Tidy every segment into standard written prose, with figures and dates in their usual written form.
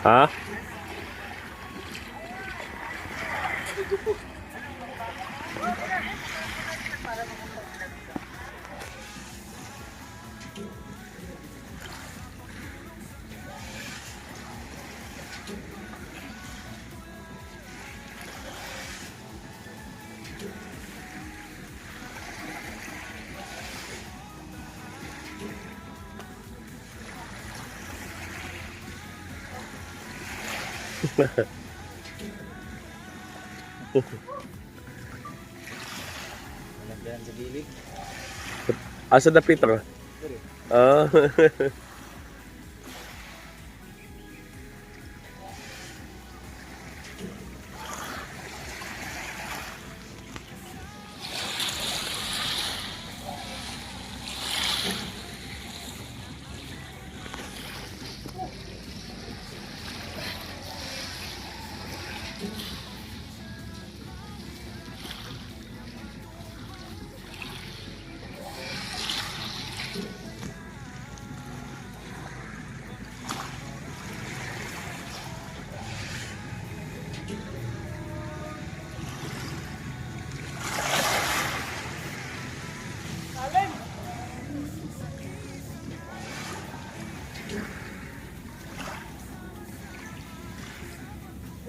Ha? Nagdahan sa gilid. Asa dapit ka? Ah.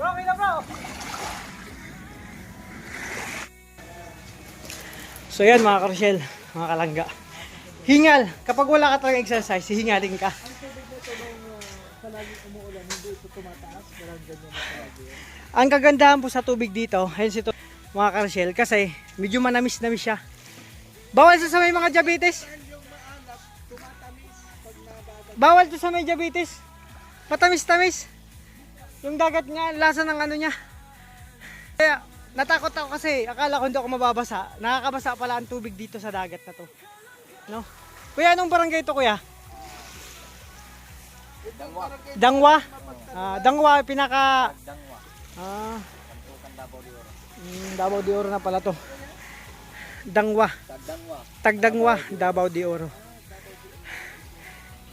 Bro, okay na bro. So yan mga karosyel, mga kalangga. Hingal, kapag wala ka talagang exercise, hihingalin ka. Ang kagandahan po sa tubig dito, ayun sito mga karosyel, kasi medyo manamis-namis siya. Bawal sa may mga diabetes. Bawal to sa may diabetes. Matamis-tamis. Yung dagat nga, lasa ng ano niya. Kaya, natakot ako kasi akala ko hindi ako mababasa. Nakakabasa pala ang tubig dito sa dagat na to. No? Kuya, anong barangay ito kuya? Dangwa. Dangwa? Dangwa, pinaka... Dangwa. Tampukan Davao de Oro. Davao de Oro na pala to. Dangwa. Tagdangwa. Tagdangwa, Davao de Oro.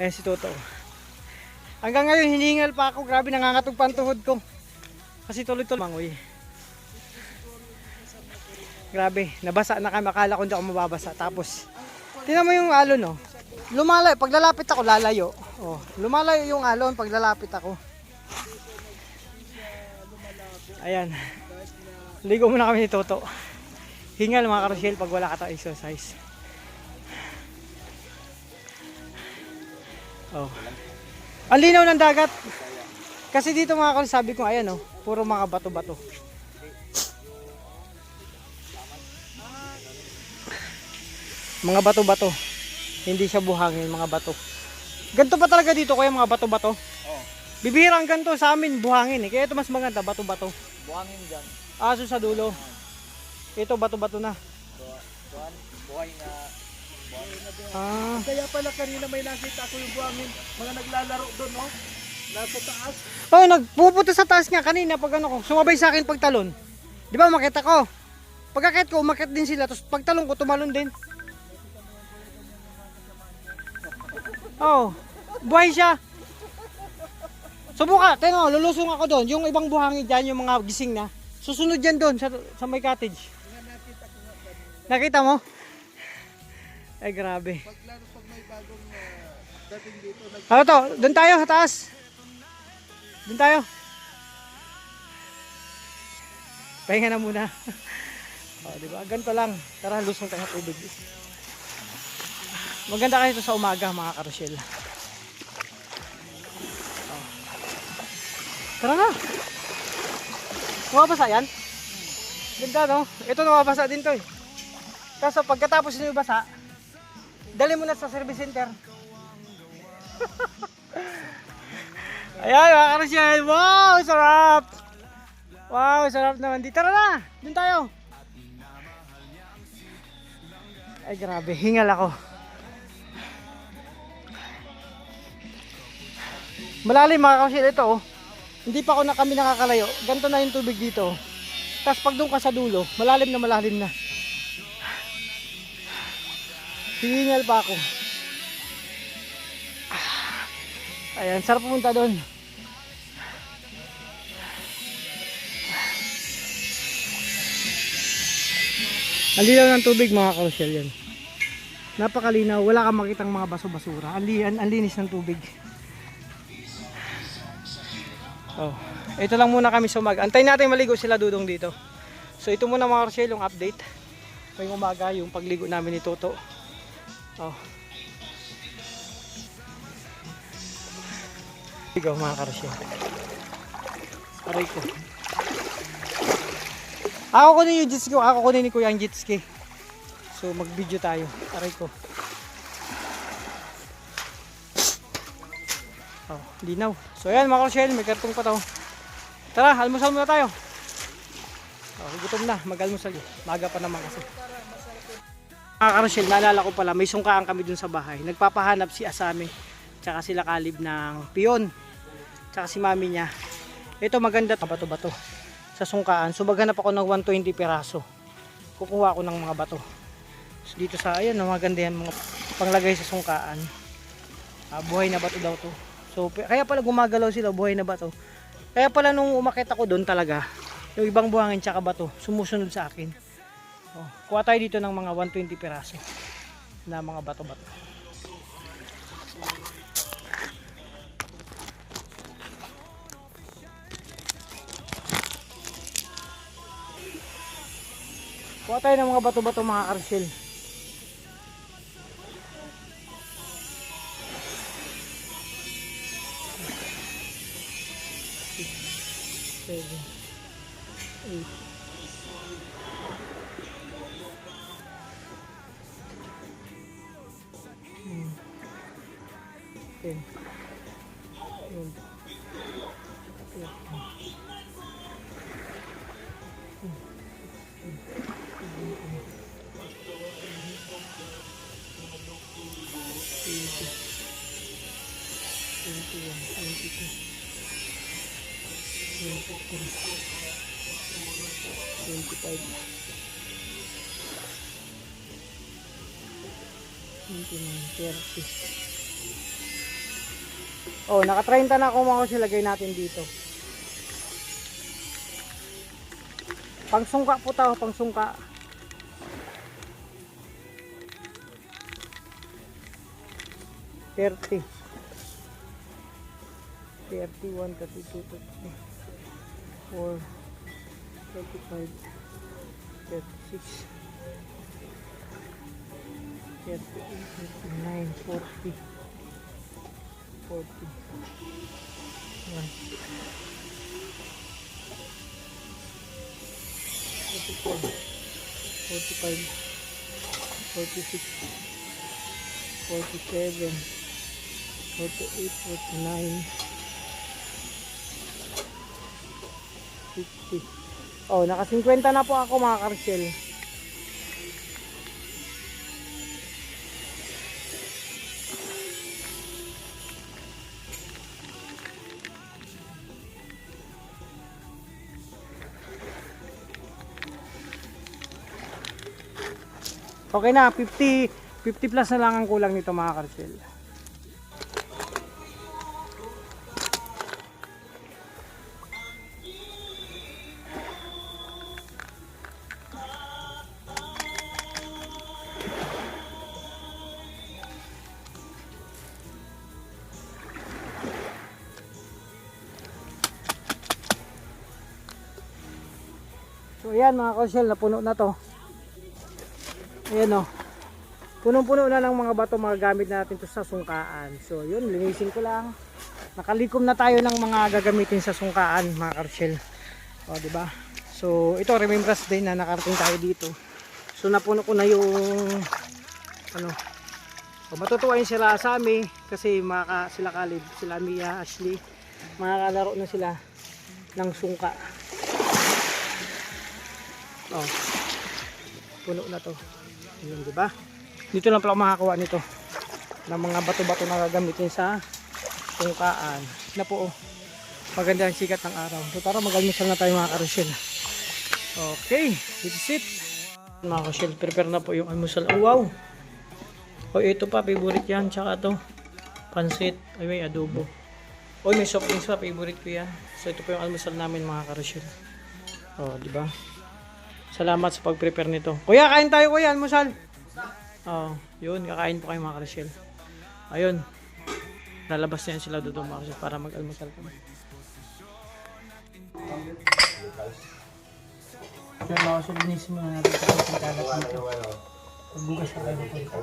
Ayan si Toto. Hanggang ngayon hiningal pa ako, grabe nangangatog pa ang tuhod ko. Kasi tuloy-tuloy mangoy. Grabe, nabasa na kami, akala ko hindi ako mababasa. Tapos, tingnan mo yung alon, no? Lumalayo, pag lalapit ako, lalayo. Oh, lumalayo yung alon pag lalapit ako. Ayan. Ligo muna kami ni Toto. Hingal mga karosyel pag wala ka tayong exercise. Oh. Ang linaw ng dagat. Kasi dito mga karosyel, sabi ko, ayan, oh, puro mga bato-bato. Mga bato-bato. Hindi siya buhangin, mga bato. Ganto pa talaga dito kuya, mga bato-bato. Oh, Bibihirang ganto sa amin buhangin eh. Kaya ito mas maganda, bato-bato. buhangin dyan. Aso sa dulo. Ito bato-bato na. Buwan, buhay na. Buhangin na din. Kaya pala kanina may nakita ko yung buhangin, mga naglalaro doon, no? Nasa taas. Oh, nagpupunta sa taas nga kanina pag ano ko. Sumabay sa akin pagtalon. Di ba makita ko? Pagkakit ko, umakit din sila. Tapos pagtalon ko, tumalon din. Oh, buhay siya. Subuka, teno, lulusong ako doon. Yung ibang buhangin dyan, yung mga gising na. Susunod yan doon sa may cottage. Nakita mo? Ay, grabe. Paglaro pag may bagong dating dito, Ano to? Doon tayo, sa taas. Doon tayo. Pahinga na muna. O, diba? Ganito lang. Tara, lusong tayo sa tubig. Maganda kayo ito sa umaga, mga karosyel. O. Tara na. Mababasa yan? Ganda, no? Ito mababasa din to eh. Kaso pagkatapos nyo basa, dali mo na sa service center. Ayan mga karosyel. Wow, sarap. Wow, sarap naman. Di, tara na. Doon tayo. Ay grabe, hingal ako. Malalim mga karosyel ito oh. Hindi pa kami nakakalayo. Ganito na yung tubig dito. Tapos pag doon ka sa dulo, malalim na. Hingal pa ako. Ayan, sarap pumunta doon. Ang linaw ng tubig mga karosyel yan. Napakalinaw, wala kang makitang mga baso-basura. Ang linis ng tubig. Oh, ito lang muna kami sa umaga. Antayin natin maligo sila Dudong dito. So ito muna mga karosyel yung update. Ngayong umaga yung pagligo namin ni Toto. Oh. Ligaw mga karosyel. Aray ko. Ako kunin yung jet ski. Ako kunin ni Kuya ang jet ski. So mag-video tayo. Aray ko. Oh, linaw. So ayan mga karosyel, may kartong pa to. Tara, almusal muna tayo. Oh, gutom na, mag-almusal yun. Maga pa naman kasi. Mga karosyel, naalala ko pala, may sungkaan kami dun sa bahay. Nagpapahanap si Asame, tsaka sila Kalib ng piyon. Tsaka si mami niya. Ito maganda, bato-bato sa sungkaan. So maghanap ako ng 120 piraso. Kukuha ako ng mga bato. So, dito sa, ayan, maganda yan, mga panglagay sa sungkaan. Buhay na bato daw to. So kaya pala gumagalaw sila, buhay na bato. Kaya pala nung umakit ako doon talaga, yung ibang buhangin tsaka bato, sumusunod sa akin. Oh, kuha tayo dito ng mga 120 piraso na mga bato-bato. Kuha tayo ng mga bato-bato mga karosyel. Seven, 8, 10, 12, 30. Oh, naka-30 na ako mga karosyel, lagay natin dito. Pangsungka po tao, pangsungka. $30. 31, 32, 33, 4, 35, 36, 38, 39, 40, 41, 44, 45, 46, 47, 48, 49, 50. Oh, naka 50 na po ako mga karosyel. Okay na, 50 plus na lang ang kulang nito mga karosyel. So ayan mga karosyel, napuno na to. Ayan o. Punong-puno na ng mga bato, mga gamit natin to sa sungkaan. So yun, linisin ko lang. Nakalikom na tayo ng mga gagamitin sa sungkaan mga karosyel. O diba? So ito, remembrance day na nakarating tayo dito. So napuno ko na yung ano. O, matutuwa yung sila sa amin kasi sila Kalib, sila Mia, Ashley. Makakalaro na sila ng sungka. O. Puno na to. Yun, diba? Dito lang pala makakuha nito ng mga bato-bato na gagamitin sa sungkaan. Na po, oh, maganda ang sikat ng araw. So tara, mag-almusal na tayo mga karosyel. Okay, this is it. Mga karosyel, prepare na po yung almusal. Oh wow! O ito pa, favorite yan. Tsaka to, pansit. Ay may adobo. O may soft drinks pa, favorite ko yan. So ito po yung almusal namin mga karosyel. O, diba? Salamat sa pag-prepare nito. Kuya, kain tayo kuya, almusal. Oh, yun, kakain po kayo mga Rochelle. Ayun. Lalabas na yan sila doon mga Rochelle para mag-almusal kami. Kaya mga Rochelle, binisin mo na natin sa ating kalat dito. Pagbugas na kayo nito.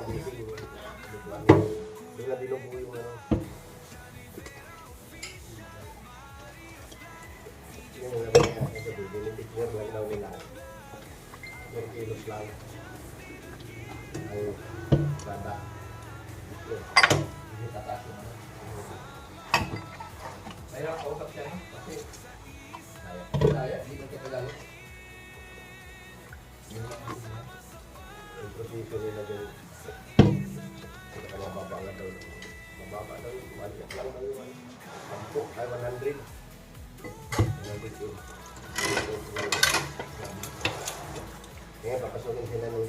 Kaya papasukin sila ng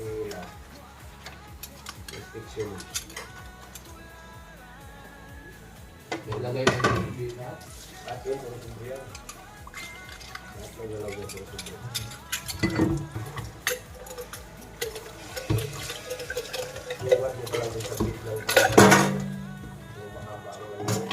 restriction. Nilagay na yung video na. At yun, puro subriyan. Lahat may nalagay puro subriyan. Iwan mo lang sa bit lang. Yung mahaba ang lang.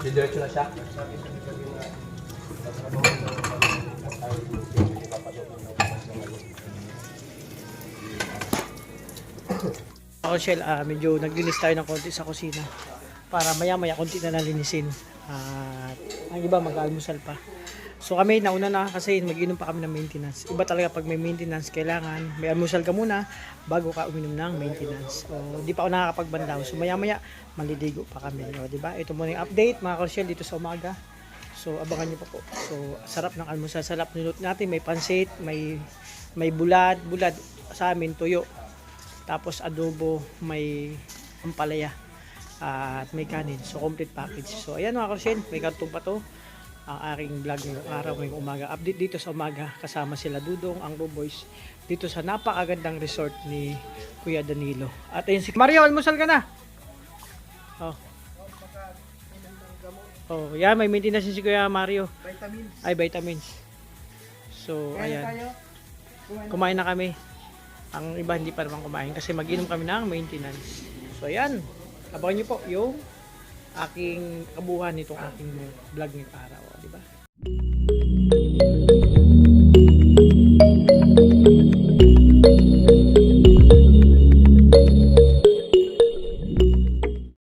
Diretso na siya. Rochelle, medyo naglinis tayo ng konti sa kusina para maya-maya konti na nalinisin. At ang iba mag-almusal pa. So kami nauna na kasi mag-inom pa kami ng maintenance. Iba talaga pag may maintenance, kailangan may almusal ka muna bago ka uminom ng maintenance. O di pa ako nakakapagbandaw. So maya-maya maliligo pa kami, o di ba? Ito muna yung update mga Rochelle dito sa umaga. So abangan niyo pa po. So sarap ng almusal, sarap niluto natin, may pansit, may bulad sa amin tuyo. Tapos adobo, may ampalaya at may kanin. So complete package. So ayan mga Rochelle, may kartong pa to. Ang aking vlog ngayong araw, ngayong umaga. Update dito sa umaga, kasama sila Dudong, ang Boys, dito sa napakagandang resort ni Kuya Danilo. At ayun si Mario, almusal ka na. Oh, yan, may maintenance si Kuya Mario. Vitamins. Ay, vitamins. So, Kaya ayan. tayo. Kumain na kami. Ang iba hindi pa naman kumain kasi mag-inom kami ng maintenance. So, ayan. Abangan nyo po yung aking kabuhan nitong aking vlog ngayong araw, di ba?